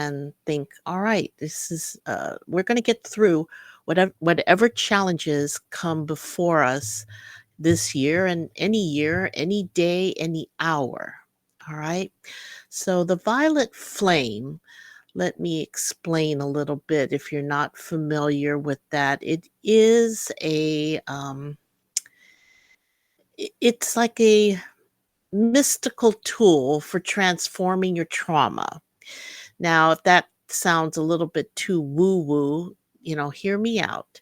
and think, all right, we're going to get through whatever challenges come before us this year, any day, any hour. All right. So the violet flame, let me explain a little bit if you're not familiar with that. It is it's like a mystical tool for transforming your trauma. Now, if that sounds a little bit too woo woo, hear me out.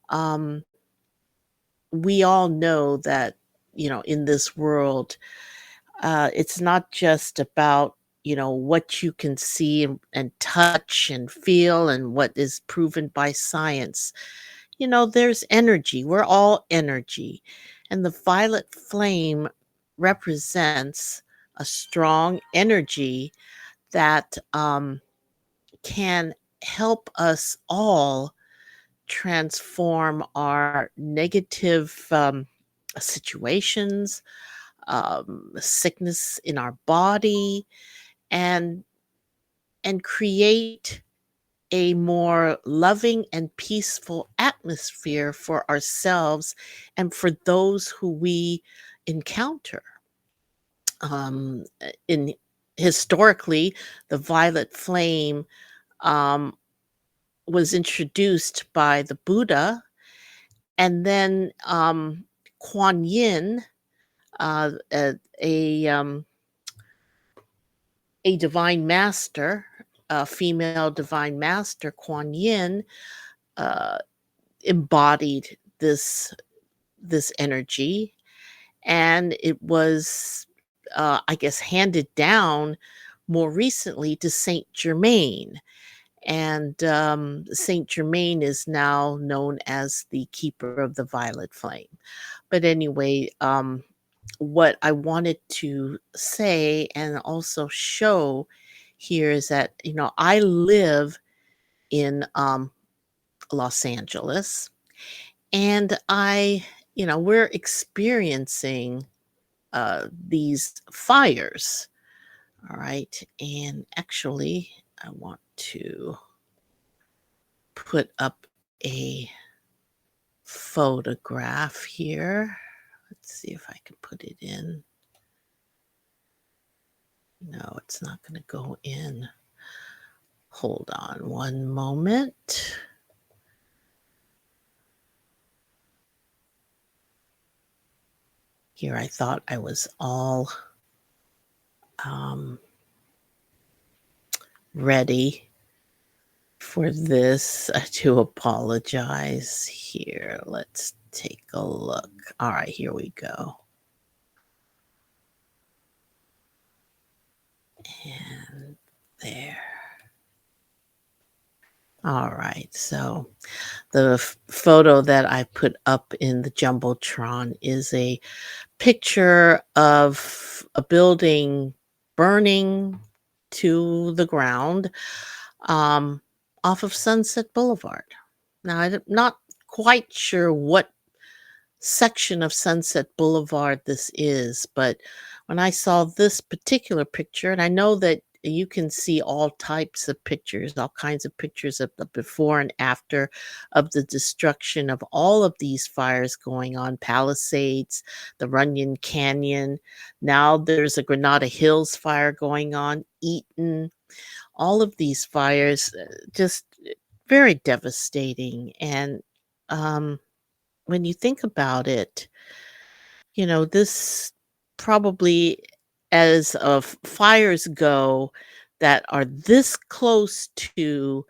Um, we all know that, in this world, it's not just about, what you can see and touch and feel and what is proven by science. There's energy. We're all energy. And the violet flame represents a strong energy that can help us all transform our negative situations, sickness in our body, and create a more loving and peaceful atmosphere for ourselves and for those who we encounter. In historically, the violet flame um, was introduced by the Buddha, and then Kuan Yin, uh, a, a divine master, a female divine master, Kuan Yin, uh, embodied this energy, and it was, I guess, handed down more recently to Saint Germain. And Saint Germain is now known as the keeper of the violet flame. But anyway, what I wanted to say and also show here is that, I live in Los Angeles, and we're experiencing these fires. All right. And actually, I want to put up a photograph here. Let's see if I can put it in. No, it's not going to go in. Hold on one moment. Here, I thought I was all um, ready for this. I do apologize. Here, let's take a look. All right, here we go. And there. All right, so the photo that I put up in the Jumbotron is a picture of a building burning to the ground um, off of Sunset Boulevard. Now, I'm not quite sure what section of Sunset Boulevard this is, but when I saw this particular picture, and I know that you can see all types of pictures, all kinds of pictures of the before and after of the destruction of all of these fires going on, Palisades, the Runyon Canyon. Now there's a Granada Hills fire going on, Eaton, all of these fires, just very devastating. And um, when you think about it, this probably, as of fires go that are this close to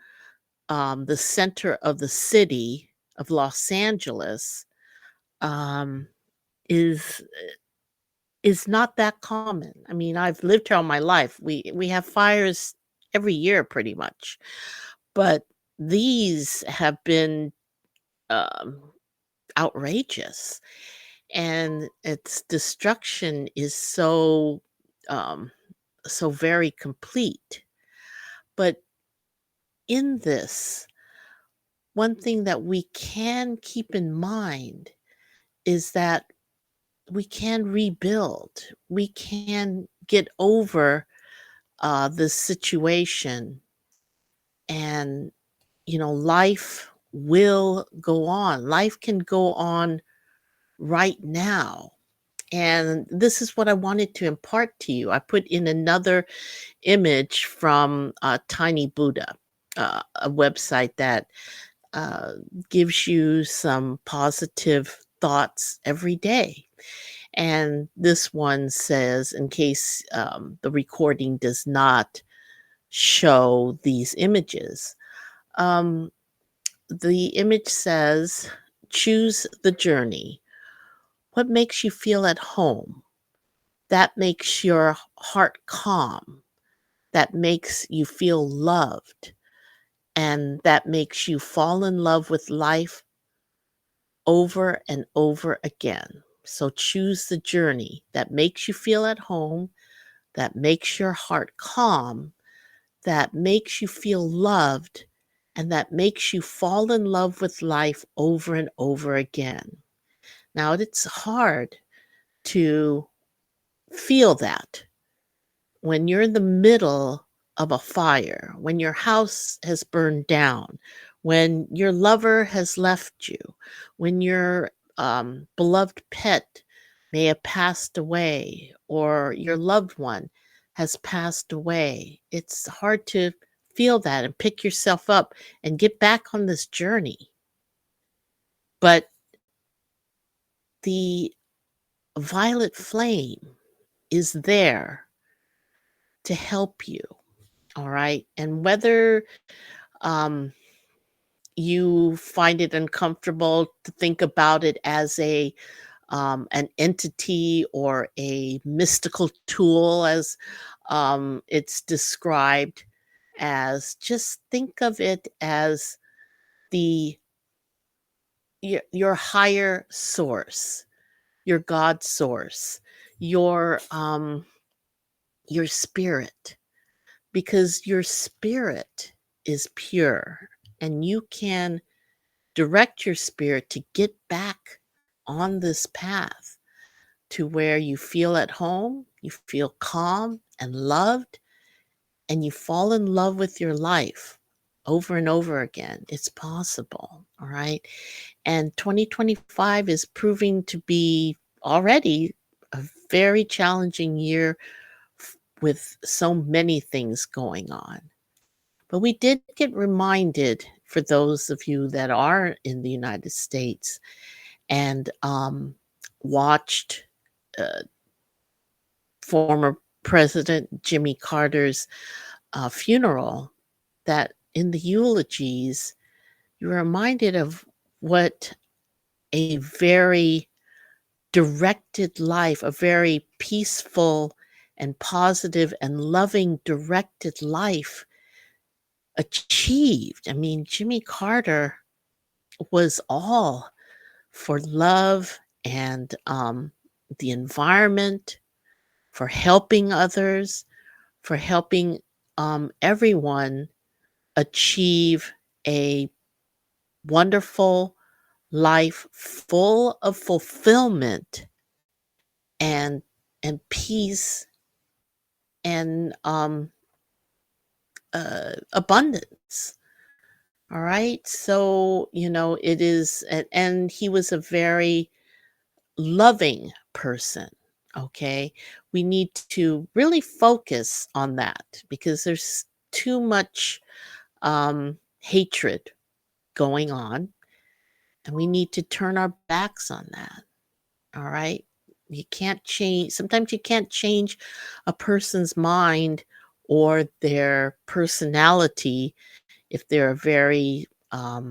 the center of the city of Los Angeles, um, is not that common. I mean, I've lived here all my life. We have fires every year, pretty much, but these have been um, outrageous, and its destruction is um so very complete. But in this, one thing that we can keep in mind is that we can rebuild. We can get over the situation And, life will go on. Life can go on right now. And this is what I wanted to impart to you. I put in another image from Tiny Buddha, a website that uh, gives you some positive thoughts every day. And this one says, in case the recording does not show these images, um, the image says, choose the journey. What makes you feel at home? That makes your heart calm. That makes you feel loved. And that makes you fall in love with life over and over again. So choose the journey that makes you feel at home, that makes your heart calm, that makes you feel loved, and that makes you fall in love with life over and over again. Now, it's hard to feel that when you're in the middle of a fire, when your house has burned down, when your lover has left you, when your beloved pet may have passed away, or your loved one has passed away. It's hard to feel that and pick yourself up and get back on this journey. But the violet flame is there to help you. All right. And whether um, you find it uncomfortable to think about it as an entity or a mystical tool, as it's described as, just think of it as the your higher source, your God source, your spirit, because your spirit is pure, and you can direct your spirit to get back on this path to where you feel at home, you feel calm and loved, and you fall in love with your life over and over again. It's possible. All right. And 2025 is proving to be already a very challenging year with so many things going on. But we did get reminded, for those of you that are in the United States and watched uh, former President Jimmy Carter's funeral, that in the eulogies, you're reminded of what a very directed life, a very peaceful and positive and loving directed life achieved. I mean, Jimmy Carter was all for love and the environment, for helping others, for helping everyone achieve a wonderful life full of fulfillment and peace and abundance. All right. So, it is, and he was a very loving person. Okay. We need to really focus on that because there's too much hatred going on, and we need to turn our backs on that. All right. You can't change, sometimes you can't change a person's mind or their personality if they're a very uh,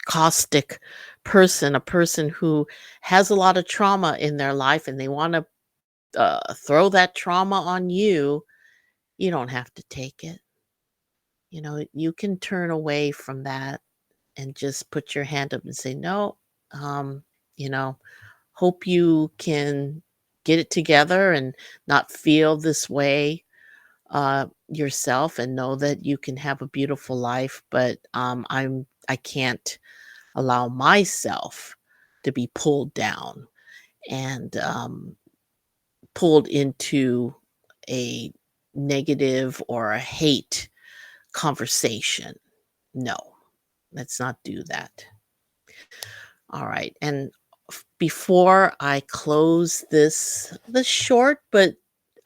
caustic person, a person who has a lot of trauma in their life and they want to throw that trauma on you. You don't have to take it. You can turn away from that and just put your hand up and say, no, um, you know, hope you can get it together and not feel this way yourself, and know that you can have a beautiful life. But I can't allow myself to be pulled down and pulled into a negative or a hate conversation. No, let's not do that. All right. And before I close this short but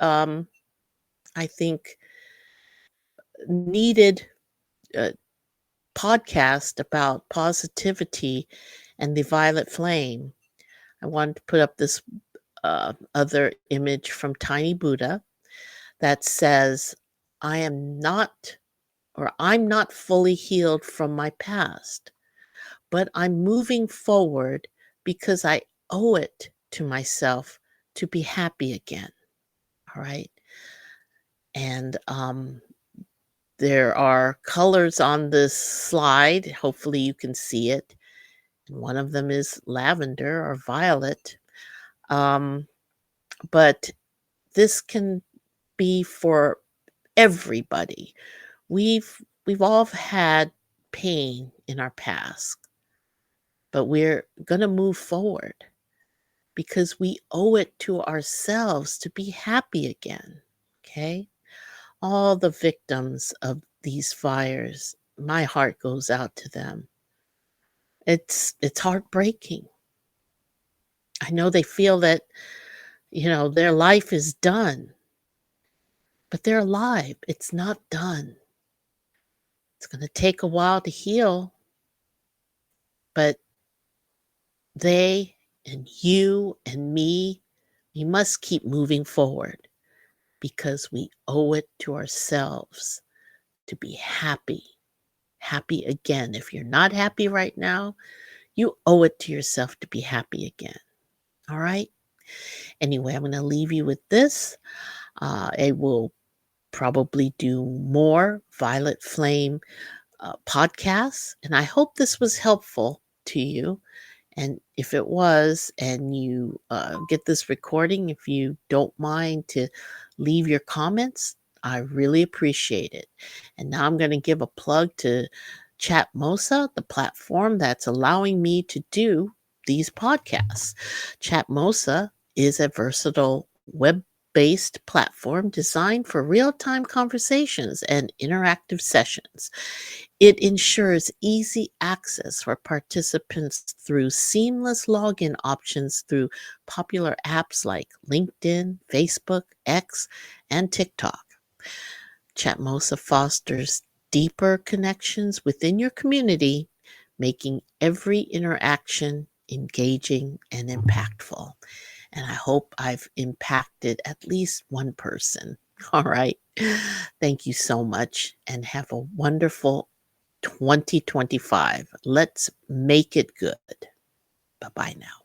um I think needed uh, podcast about positivity and the violet flame, I wanted to put up this other image from Tiny Buddha that says, I am not, or I'm not fully healed from my past, but I'm moving forward because I owe it to myself to be happy again. All right. And there are colors on this slide. Hopefully, you can see it. And one of them is lavender or violet. Um, but this can be for everybody. We've all had pain in our past, but we're going to move forward because we owe it to ourselves to be happy again. Okay? All the victims of these fires, my heart goes out to them. It's heartbreaking. I know they feel that, their life is done, but they're alive. It's not done. It's going to take a while to heal, but they and you and me, we must keep moving forward because we owe it to ourselves to be happy. Happy again. If you're not happy right now, you owe it to yourself to be happy again. All right? Anyway, I'm going to leave you with this. I will probably do more Violet Flame podcasts, and I hope this was helpful to you. And if it was, and you get this recording, if you don't mind to leave your comments, I really appreciate it. And now I'm going to give a plug to Chatmosa, the platform that's allowing me to do these podcasts. Chatmosa is a versatile web-based platform designed for real-time conversations and interactive sessions. It ensures easy access for participants through seamless login options through popular apps like LinkedIn, Facebook, X, and TikTok. Chatmosa fosters deeper connections within your community, making every interaction engaging and impactful. And I hope I've impacted at least one person. All right. Thank you so much and have a wonderful 2025. Let's make it good. Bye bye now.